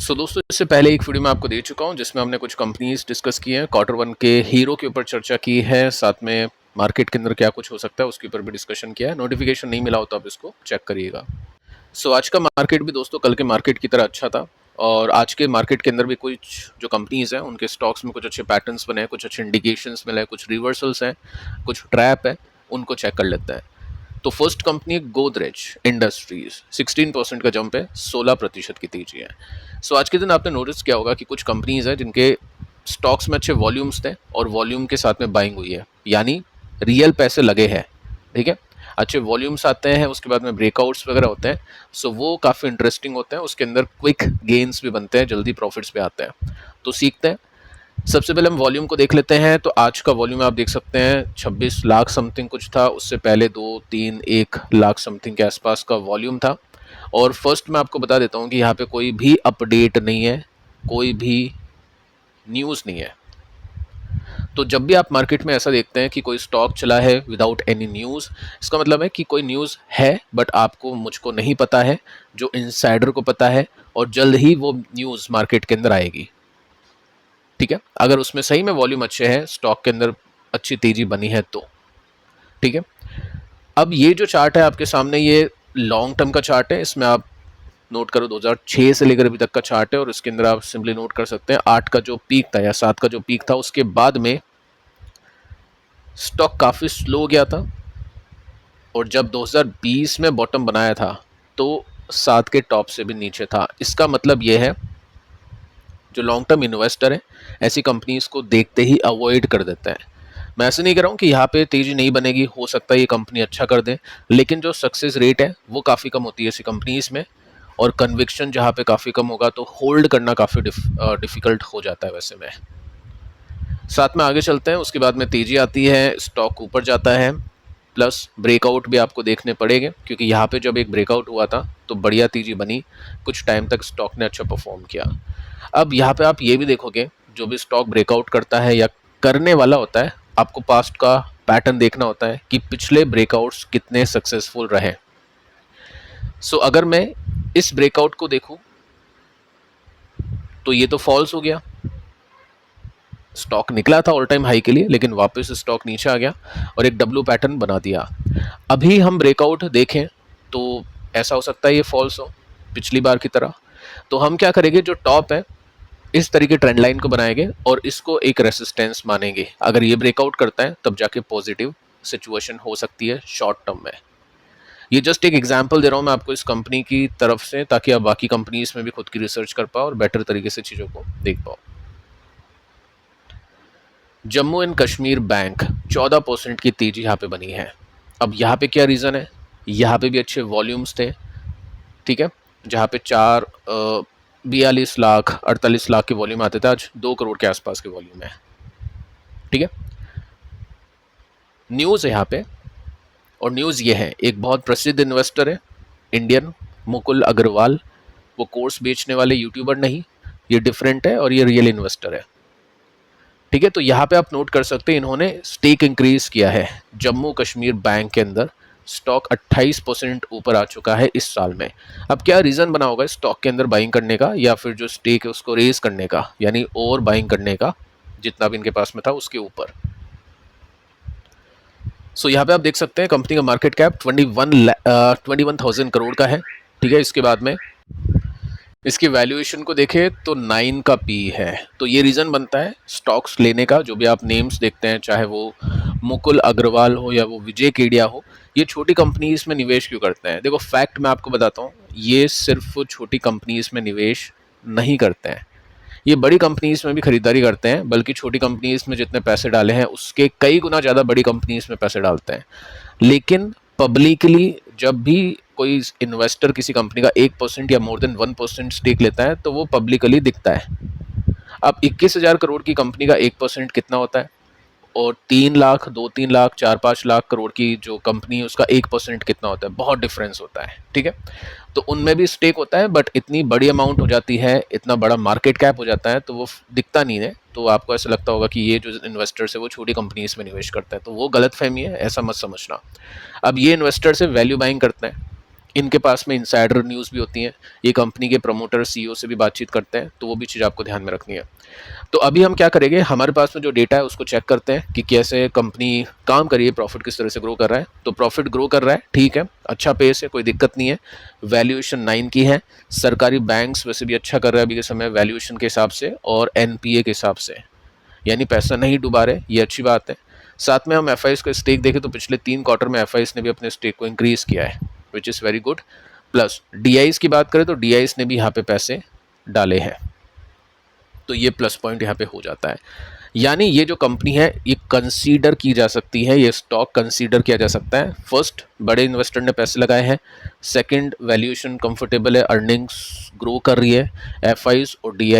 दोस्तों, इससे पहले एक वीडियो मैं आपको दे चुका हूं जिसमें हमने कुछ कंपनीज डिस्कस की हैं। क्वार्टर वन के हीरो के ऊपर चर्चा की है, साथ में मार्केट के अंदर क्या कुछ हो सकता है उसके ऊपर भी डिस्कशन किया है। नोटिफिकेशन नहीं मिला हो तो आप इसको चेक करिएगा। आज का मार्केट भी दोस्तों कल के मार्केट की तरह अच्छा था, और आज के मार्केट के अंदर भी कुछ जो कंपनीज हैं उनके स्टॉक्स में कुछ अच्छे पैटर्न्स बने हैं, कुछ अच्छे इंडिकेशंस मिले हैं, कुछ रिवर्सल्स हैं, कुछ ट्रैप है, उनको चेक कर लेते हैं। तो फर्स्ट कंपनी गोदरेज इंडस्ट्रीज 16% का जंप है, 16% की तेजी है। आज के दिन आपने नोटिस किया होगा कि कुछ कंपनीज हैं जिनके स्टॉक्स में अच्छे वॉल्यूम्स थे और वॉल्यूम के साथ में बाइंग हुई है, यानी रियल पैसे लगे हैं। ठीक है, अच्छे वॉल्यूम्स आते हैं, उसके बाद में ब्रेकआउट्स वगैरह होते हैं, वो काफ़ी इंटरेस्टिंग होते हैं। उसके अंदर क्विक गेन्स भी बनते हैं, जल्दी प्रॉफिट्स भी आते हैं। तो सीखते हैं। सबसे पहले हम वॉल्यूम को देख लेते हैं। तो आज का वॉल्यूम आप देख सकते हैं 26 लाख समथिंग कुछ था, उससे पहले 1 लाख समथिंग के आसपास का वॉल्यूम था। और फर्स्ट मैं आपको बता देता हूँ कि यहाँ पे कोई भी अपडेट नहीं है, कोई भी न्यूज़ नहीं है। तो जब भी आप मार्केट में ऐसा देखते हैं कि कोई स्टॉक चला है विदाउट एनी न्यूज़, इसका मतलब है कि कोई न्यूज़ है बट आपको मुझको नहीं पता है, जो इनसाइडर को पता है, और जल्द ही वो न्यूज़ मार्केट के अंदर आएगी। ठीक है, अगर उसमें सही में वॉल्यूम अच्छे हैं, स्टॉक के अंदर अच्छी तेजी बनी है तो। ठीक है, अब ये जो चार्ट है आपके सामने, ये लॉन्ग टर्म का चार्ट है। इसमें आप नोट करो 2006 से लेकर अभी तक का चार्ट है, और इसके अंदर आप सिंपली नोट कर सकते हैं 8 का जो पीक था या 7 का जो पीक था, उसके बाद में स्टॉक काफ़ी स्लो गया था, और जब 2020 में बॉटम बनाया था तो 7 के टॉप से भी नीचे था। इसका मतलब ये है, जो लॉन्ग टर्म इन्वेस्टर है ऐसी कंपनीज को देखते ही अवॉइड कर देता है। मैं ऐसे नहीं कह रहा हूँ कि यहाँ पे तेज़ी नहीं बनेगी, हो सकता है ये कंपनी अच्छा कर दे, लेकिन जो सक्सेस रेट है वो काफ़ी कम होती है ऐसी कंपनीज में, और कन्विक्शन जहाँ पे काफ़ी कम होगा तो होल्ड करना काफ़ी डिफ़िकल्ट हो जाता है। वैसे में साथ में आगे चलते हैं, उसके बाद में तेज़ी आती है, स्टॉक ऊपर जाता है, प्लस ब्रेकआउट भी आपको देखने पड़ेंगे, क्योंकि यहाँ पे जब एक ब्रेकआउट हुआ था तो बढ़िया तेज़ी बनी, कुछ टाइम तक स्टॉक ने अच्छा परफॉर्म किया। अब यहाँ पे आप ये भी देखोगे, जो भी स्टॉक ब्रेकआउट करता है या करने वाला होता है, आपको पास्ट का पैटर्न देखना होता है कि पिछले ब्रेकआउट्स कितने सक्सेसफुल रहे। अगर मैं इस ब्रेकआउट को देखूं तो ये तो फॉल्स हो गया, स्टॉक निकला था ऑल टाइम हाई के लिए, लेकिन वापस स्टॉक नीचे आ गया और एक डब्ल्यू पैटर्न बना दिया। अभी हम ब्रेकआउट देखें तो ऐसा हो सकता है ये फॉल्स हो पिछली बार की तरह। तो हम क्या करेंगे, जो टॉप है इस तरीके ट्रेंड लाइन को बनाएंगे और इसको एक रेसिस्टेंस मानेंगे। अगर ये ब्रेकआउट करता है तब जाके पॉजिटिव सिचुएशन हो सकती है शॉर्ट टर्म में। ये जस्ट एक एग्जांपल दे रहा हूँ मैं आपको इस कंपनी की तरफ से, ताकि आप बाकी कंपनीज में भी खुद की रिसर्च कर पाओ और बेटर तरीके से चीज़ों को देख पाओ। जम्मू एंड कश्मीर बैंक 14% की तेजी यहाँ पे बनी है। अब यहाँ पे क्या रीज़न है, यहाँ पे भी अच्छे वॉल्यूम्स थे। ठीक है, जहाँ पे 42 लाख 48 लाख के वॉल्यूम आते थे, आज 2 करोड़ के आसपास के वॉल्यूम है। ठीक है, न्यूज़ है यहाँ पे, और न्यूज़ ये है, एक बहुत प्रसिद्ध इन्वेस्टर है इंडियन, मुकुल अग्रवाल। वो कोर्स बेचने वाले यूट्यूबर नहीं, ये डिफरेंट है और ये रियल इन्वेस्टर है। ठीक है, तो यहाँ पे आप नोट कर सकते हैं, इन्होंने स्टेक इंक्रीज किया है जम्मू कश्मीर बैंक के अंदर। स्टॉक 28% ऊपर आ चुका है इस साल में। अब क्या रीज़न बना होगा स्टॉक के अंदर बाइंग करने का, या फिर जो स्टेक है उसको रेज करने का, यानी ओवर बाइंग करने का, जितना भी इनके पास में था उसके ऊपर। यहाँ पे आप देख सकते हैं कंपनी का मार्केट कैप 21,000 करोड़ का है। ठीक है, इसके बाद में इसकी वैल्यूएशन को देखें तो 9 का पी है। तो ये रीज़न बनता है स्टॉक्स लेने का। जो भी आप नेम्स देखते हैं, चाहे वो मुकुल अग्रवाल हो या वो विजय केडिया हो, ये छोटी कंपनीज में निवेश क्यों करते हैं? देखो, फैक्ट मैं आपको बताता हूँ, ये सिर्फ छोटी कंपनीज में निवेश नहीं करते हैं, ये बड़ी कंपनीज में भी खरीदारी करते हैं, बल्कि छोटी कंपनीज में जितने पैसे डाले हैं उसके कई गुना ज़्यादा बड़ी कंपनीज में पैसे डालते हैं। लेकिन पब्लिकली जब भी कोई इन्वेस्टर किसी कंपनी का 1% या मोर देन 1% स्टेक लेता है तो वो पब्लिकली दिखता है। अब 21,000 करोड़ की कंपनी का 1% कितना होता है, और 3 लाख 2-3 लाख 4-5 लाख करोड़ की जो कंपनी है उसका 1% कितना होता है, बहुत डिफरेंस होता है। ठीक है, तो उनमें भी स्टेक होता है, बट इतनी बड़ी अमाउंट हो जाती है, इतना बड़ा मार्केट कैप हो जाता है, तो वो दिखता नहीं है। तो आपको ऐसा लगता होगा कि ये जो इन्वेस्टर्स है वो छोटी कंपनीज में निवेश करते हैं, तो वो गलत फहमी है, ऐसा मत समझना। अब ये इन्वेस्टर्स है वैल्यू बाइंग करते हैं, इनके पास में इनसाइडर न्यूज़ भी होती हैं, ये कंपनी के प्रमोटर सीईओ से भी बातचीत करते हैं, तो वो भी चीज़ आपको ध्यान में रखनी है। तो अभी हम क्या करेंगे, हमारे पास में जो डेटा है उसको चेक करते हैं कि कैसे कंपनी काम कर रही है, प्रॉफिट किस तरह से ग्रो कर रहा है। तो प्रॉफिट ग्रो कर रहा है, ठीक है, अच्छा पेस है, कोई दिक्कत नहीं है। वैल्यूएशन 9 की है। सरकारी बैंक्स वैसे भी अच्छा कर रहा है अभी के समय वैल्यूएशन के हिसाब से और एनपीए के हिसाब से, यानी पैसा नहीं डुबा रहे, ये अच्छी बात है। साथ में हम एफ का स्टेक देखें तो पिछले 3 क्वार्टर में एफ ने भी अपने स्टेक को इंक्रीज़ किया है, which is very good. Plus D की बात करें तो डी ने भी यहाँ पे पैसे डाले हैं, तो ये प्लस पॉइंट यहाँ पे हो जाता है। यानी ये जो कंपनी है ये कंसीडर की जा सकती है, ये स्टॉक कंसीडर किया जा सकता है। फर्स्ट, बड़े इन्वेस्टर ने पैसे लगाए हैं। सेकंड, वैल्यूएशन कंफर्टेबल है, अर्निंग्स ग्रो कर रही है, एफ और डी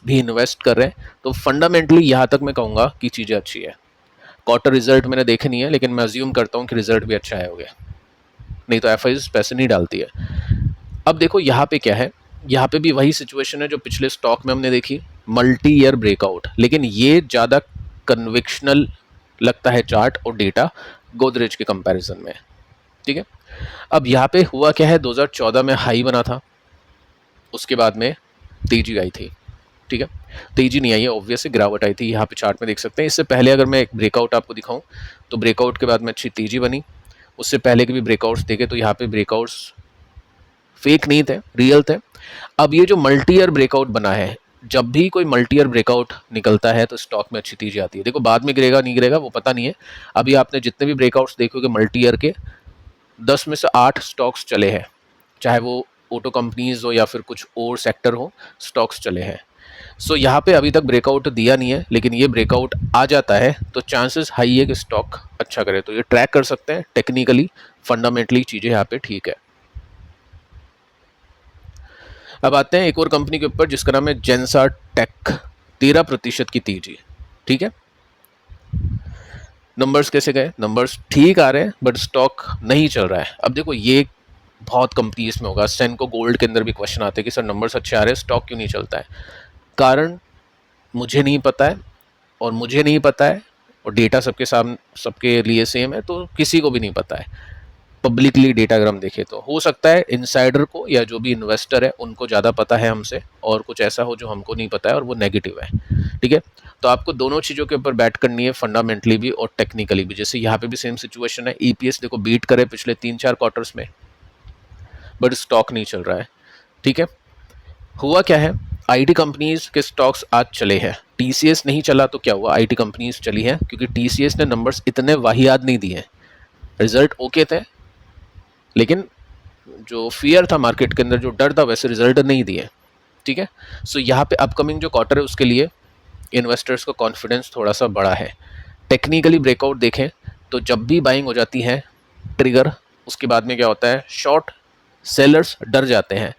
भी इन्वेस्ट कर रहे हैं। तो फंडामेंटली यहाँ तक मैं कहूँगा कि चीज़ें अच्छी है। क्वार्टर रिजल्ट मैंने देखे नहीं है, लेकिन मैं अज्यूम करता हूँ कि रिजल्ट भी अच्छा आया होगा, नहीं तो एफ पैसे नहीं डालती है। अब देखो यहाँ पे क्या है, यहाँ पे भी वही सिचुएशन है जो पिछले स्टॉक में हमने देखी, मल्टी ईयर ब्रेकआउट, लेकिन ये ज़्यादा कन्विक्शनल लगता है चार्ट और डेटा गोदरेज के कंपैरिजन में, ठीक है। अब यहाँ पे हुआ क्या है, 2014 में हाई बना था, उसके बाद में तेजी आई थी, ठीक है। तेजी नहीं आई है, ऑब्वियसली गिरावट आई थी, यहाँ पे चार्ट में देख सकते हैं। इससे पहले अगर मैं एक ब्रेकआउट आपको दिखाऊं तो ब्रेकआउट के बाद में अच्छी तेजी बनी, उससे पहले के भी ब्रेकआउट्स देखे तो यहाँ पे ब्रेकआउट्स फेक नहीं थे, रियल थे। अब ये जो मल्टी ईयर ब्रेकआउट बना है, जब भी कोई मल्टी ईयर ब्रेकआउट निकलता है तो स्टॉक में अच्छी तेजी आती है। देखो बाद में गिरेगा नहीं गिरेगा वो पता नहीं है। अभी आपने जितने भी ब्रेकआउट्स देखे होंगे मल्टी ईयर के, 10 में से 8 स्टॉक्स चले हैं, चाहे वो ऑटो कंपनीज हो या फिर कुछ और सेक्टर हो, स्टॉक्स चले हैं। सो यहाँ पे अभी तक ब्रेकआउट दिया नहीं है, लेकिन ये ब्रेकआउट आ जाता है तो चांसेस हाई है कि स्टॉक अच्छा करे। तो ये ट्रैक कर सकते हैं टेक्निकली, फंडामेंटली चीज़ें यहाँ पे ठीक है। अब आते हैं एक और कंपनी के ऊपर जिसका नाम है जेंसा टेक, 13% की तेजी, ठीक है। नंबर्स कैसे गए, नंबर्स ठीक आ रहे हैं बट स्टॉक नहीं चल रहा है। अब देखो ये बहुत कंपनी इसमें होगा, सेनको गोल्ड के अंदर भी क्वेश्चन आते हैं कि सर नंबर्स अच्छे आ रहे हैं, स्टॉक क्यों नहीं चलता है। कारण मुझे नहीं पता है और मुझे नहीं पता है, और डेटा सबके सामने सबके लिए सेम है, तो किसी को भी नहीं पता है। पब्लिकली डेटा अगर हम देखें तो हो सकता है इनसाइडर को या जो भी इन्वेस्टर है उनको ज़्यादा पता है हमसे, और कुछ ऐसा हो जो हमको नहीं पता है और वो नेगेटिव है, ठीक है। तो आपको दोनों चीज़ों के ऊपर बैट करनी है, फंडामेंटली भी और टेक्निकली भी। जैसे यहाँ पे भी सेम सिचुएशन है, ईपीएस देखो बीट करे पिछले 3-4 क्वार्टर्स में, बट स्टॉक नहीं चल रहा है, ठीक है। हुआ क्या है, आईटी कंपनीज के स्टॉक्स आज चले हैं, टीसीएस नहीं चला तो क्या हुआ, आईटी कंपनीज चली है क्योंकि टीसीएस ने नंबर्स इतने वाहियात नहीं दिए, रिजल्ट ओके थे, लेकिन जो फियर था मार्केट के अंदर, जो डर था, वैसे रिजल्ट नहीं दिए, ठीक है। सो यहाँ पे अपकमिंग जो क्वार्टर है उसके लिए इन्वेस्टर्स का कॉन्फिडेंस थोड़ा सा बड़ा है। टेक्निकली ब्रेकआउट देखें तो जब भी बाइंग हो जाती है ट्रिगर, उसके बाद में क्या होता है, शॉर्ट सेलर्स डर जाते हैं।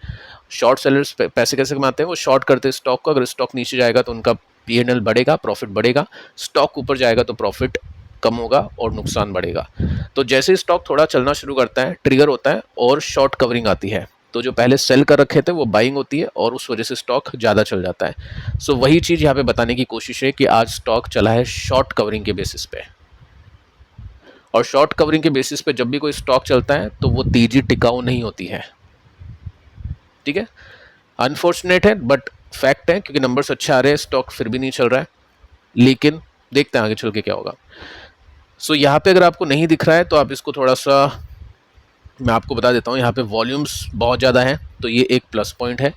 शॉर्ट सेलर्स पैसे कैसे कमाते हैं, वो शॉर्ट करते हैं स्टॉक को, अगर स्टॉक नीचे जाएगा तो उनका पीएनएल बढ़ेगा, प्रॉफिट बढ़ेगा, स्टॉक ऊपर जाएगा तो प्रॉफिट कम होगा और नुकसान बढ़ेगा। तो जैसे ही स्टॉक थोड़ा चलना शुरू करता है, ट्रिगर होता है और शॉर्ट कवरिंग आती है, तो जो पहले सेल कर रखे थे वो बाइंग होती है और उस वजह से स्टॉक ज़्यादा चल जाता है। सो वही चीज़ यहाँ पे बताने की कोशिश है कि आज स्टॉक चला है शॉर्ट कवरिंग के बेसिस पे, और शॉर्ट कवरिंग के बेसिस पे जब भी कोई स्टॉक चलता है तो वो तेजी टिकाऊ नहीं होती है, ठीक है। अनफॉर्चुनेट है बट फैक्ट है, क्योंकि नंबर्स अच्छे आ रहे हैं, स्टॉक फिर भी नहीं चल रहा है, लेकिन देखते हैं आगे चल के क्या होगा। सो यहाँ पे अगर आपको नहीं दिख रहा है तो आप इसको थोड़ा सा, मैं आपको बता देता हूँ, यहाँ पे वॉल्यूम्स बहुत ज़्यादा हैं तो ये एक प्लस पॉइंट है।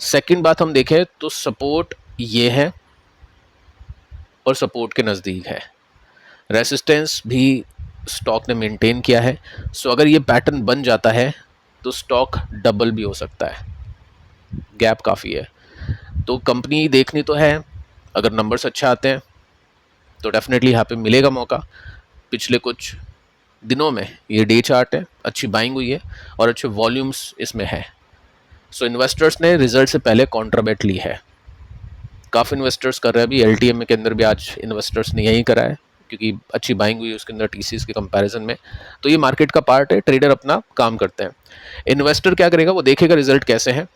सेकंड बात हम देखें तो सपोर्ट ये है और सपोर्ट के नज़दीक है, रेसिस्टेंस भी स्टॉक ने मेंटेन किया है। सो अगर ये पैटर्न बन जाता है तो स्टॉक डबल भी हो सकता है, गैप काफ़ी है। तो कंपनी देखनी तो है, अगर नंबर्स अच्छा आते हैं तो डेफिनेटली यहाँ पे मिलेगा मौका। पिछले कुछ दिनों में ये डे चार्ट है, अच्छी बाइंग हुई है और अच्छे वॉल्यूम्स इसमें है। सो इन्वेस्टर्स ने रिजल्ट से पहले कॉन्ट्राबेट ली है, काफ़ी इन्वेस्टर्स कर रहे हैं। अभी एलटीएम के अंदर भी आज इन्वेस्टर्स ने यही करा है क्योंकि अच्छी बाइंग हुई है उसके अंदर टीसीएस के कंपैरिजन में। तो ये मार्केट का पार्ट है, ट्रेडर अपना काम करते हैं। इन्वेस्टर क्या करेगा, वो देखेगा रिजल्ट कैसे हैं,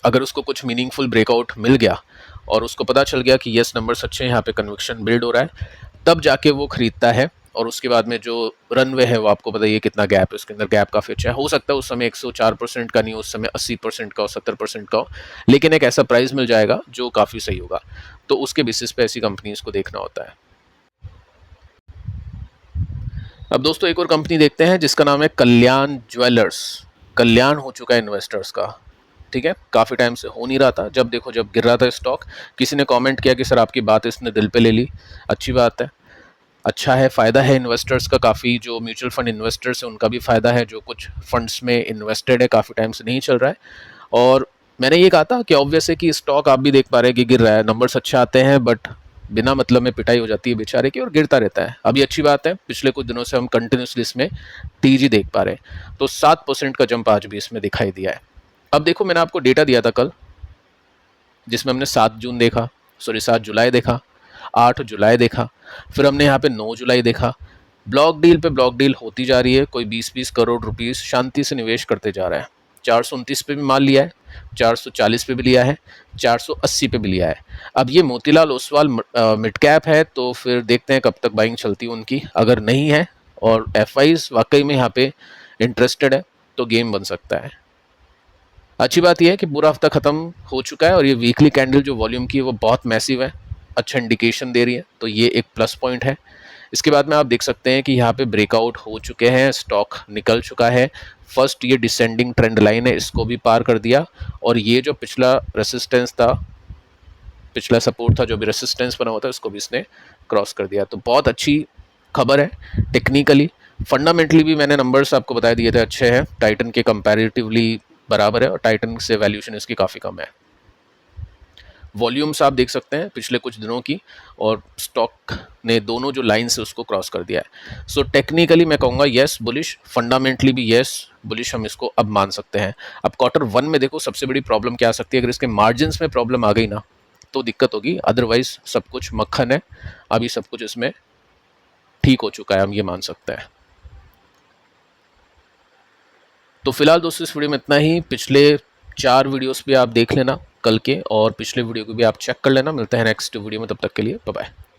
अगर उसको कुछ मीनिंगफुल ब्रेकआउट मिल गया और उसको पता चल गया कि यस नंबर्स अच्छे हैं, यहाँ पे कन्विक्शन बिल्ड हो रहा है, तब जाके वो खरीदता है और उसके बाद में जो रनवे है वो आपको बताइए कितना गैप है, उसके अंदर गैप काफ़ी अच्छा है। हो सकता है उस समय 104% का नहीं हो, उस समय 80% का हो, 70% का हो, लेकिन एक ऐसा प्राइस मिल जाएगा जो काफ़ी सही होगा। तो उसके बेसिस पे ऐसी कंपनीज को देखना होता है। अब दोस्तों एक और कंपनी देखते हैं जिसका नाम है कल्याण ज्वेलर्स। कल्याण हो चुका है इन्वेस्टर्स का, ठीक है, काफ़ी टाइम से हो नहीं रहा था। जब देखो जब गिर रहा था स्टॉक, किसी ने कमेंट किया कि सर आपकी बात इसने दिल पे ले ली। अच्छी बात है, अच्छा है, फ़ायदा है इन्वेस्टर्स का, काफ़ी जो म्यूचुअल फंड इन्वेस्टर्स हैं उनका भी फ़ायदा है, जो कुछ फंड्स में इन्वेस्टेड है, काफ़ी टाइम से नहीं चल रहा है। और मैंने ये कहा था कि ऑब्वियस है कि स्टॉक आप भी देख पा रहे हैं कि गिर रहा है, नंबर्स अच्छे आते हैं बट बिना मतलब में पिटाई हो जाती है बेचारे की और गिरता रहता है। अभी अच्छी बात है, पिछले कुछ दिनों से हम कंटिन्यूसली इसमें तेजी देख पा रहे हैं, तो 7% का जंप आज भी इसमें दिखाई दिया है। अब देखो मैंने आपको डेटा दिया था कल, जिसमें हमने 7 जून देखा, सॉरी 7 जुलाई देखा, 8 जुलाई देखा, फिर हमने यहाँ पे 9 जुलाई देखा। ब्लॉक डील पे ब्लॉक डील होती जा रही है, कोई 20-20 करोड़ रुपीस शांति से निवेश करते जा रहा है। 429 पे भी माल लिया है, 440 पे भी लिया है, 480 पे भी लिया है। अब ये मोतीलाल ओसवाल मिड कैप है, तो फिर देखते हैं कब तक बाइंग चलती है उनकी। अगर नहीं है और एफआईज वाकई में यहाँ पे इंटरेस्टेड है तो गेम बन सकता है। अच्छी बात यह है कि पूरा हफ्ता खत्म हो चुका है और ये वीकली कैंडल जो वॉल्यूम की है वो बहुत मैसिव है, अच्छा इंडिकेशन दे रही है, तो ये एक प्लस पॉइंट है। इसके बाद में आप देख सकते हैं कि यहाँ पे ब्रेकआउट हो चुके हैं, स्टॉक निकल चुका है। फर्स्ट ये डिसेंडिंग ट्रेंड लाइन है, इसको भी पार कर दिया, और ये जो पिछला रेसिस्टेंस था, पिछला सपोर्ट था, जो भी रेसिस्टेंस बना हुआ था, उसको भी इसने क्रॉस कर दिया। तो बहुत अच्छी खबर है। टेक्निकली फंडामेंटली भी मैंने नंबर्स आपको बता दिए थे, अच्छे हैं, टाइटन के कंपैरेटिवली बराबर है और टाइटन से वैल्यूएशन इसकी काफ़ी कम है। वॉल्यूम्स आप देख सकते हैं पिछले कुछ दिनों की, और स्टॉक ने दोनों जो लाइन्स है उसको क्रॉस कर दिया है। सो टेक्निकली मैं कहूँगा येस बुलिश, फंडामेंटली भी येस बुलिश, हम इसको अब मान सकते हैं। अब Q1 में देखो सबसे बड़ी प्रॉब्लम क्या आ सकती है, अगर इसके मार्जिन्स में प्रॉब्लम आ गई ना तो दिक्कत होगी, अदरवाइज सब कुछ मक्खन है, अभी सब कुछ इसमें ठीक हो चुका है, हम ये मान सकते हैं। तो फिलहाल दोस्तों इस वीडियो में इतना ही। पिछले 4 वीडियोस भी आप देख लेना कल के, और पिछले वीडियो को भी आप चेक कर लेना। मिलते हैं नेक्स्ट वीडियो में, तब तक के लिए बाय बाय।